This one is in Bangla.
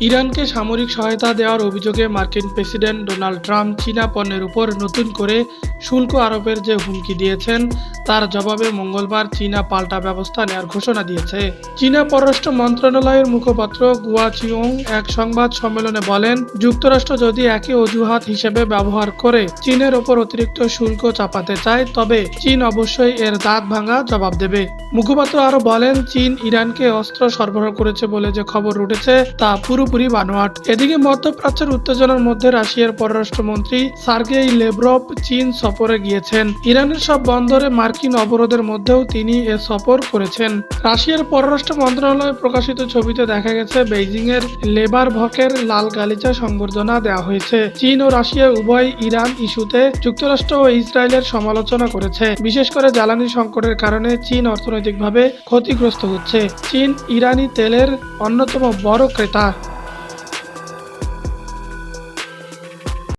ইরানকে সামরিক সহায়তা দেওয়ার অভিযোগে মার্কিন প্রেসিডেন্ট ডোনাল্ড ট্রাম্প চীনা পণ্যের উপর নতুন করে শুল্ক আরোপের যে হুমকি দিয়েছেন তার জবাবে মঙ্গলবার চীনা পাল্টা ব্যবস্থা নেওয়ার ঘোষণা দিয়েছে। চীনা পররাষ্ট্র মন্ত্রণালয়ের মুখপাত্র গুয়া চিওং এক সংবাদ সম্মেলনে বলেন, যুক্তরাষ্ট্র যদি একই অজুহাত হিসেবে ব্যবহার করে চীনের ওপর অতিরিক্ত শুল্ক চাপাতে চায় তবে চীন অবশ্যই এর দাঁত ভাঙা জবাব দেবে। মুখপাত্র আরো বলেন, চীন ইরানকে অস্ত্র সরবরাহ করেছে বলে যে খবর উঠেছে তা পুরোপুরি বানোয়াট। এদিকে মধ্যপ্রাচ্যের উত্তেজনার মধ্যে রাশিয়ার পররাষ্ট্রমন্ত্রী সার্গেই লেভরভ চীন সফরে গিয়েছেন। ইরানের সব বন্দরে মার্কিন অবরোধের মধ্যেও তিনি এ সফর করেছেন। রাশিয়ার পররাষ্ট্র মন্ত্রণালয়ে প্রকাশিত ছবিতে দেখা গেছে বেইজিং এর লেবারভকের লাল গালিচা সংবর্ধনা দেওয়া হয়েছে। চীন ও রাশিয়া উভয় ইরান ইস্যুতে যুক্তরাষ্ট্র ও ইসরায়েলের সমালোচনা করেছে। বিশেষ করে জ্বালানি সংকটের কারণে চীন অর্থনৈতিকভাবে ক্ষতিগ্রস্ত হচ্ছে। চীন ইরানি তেলের অন্যতম বড় ক্রেতা।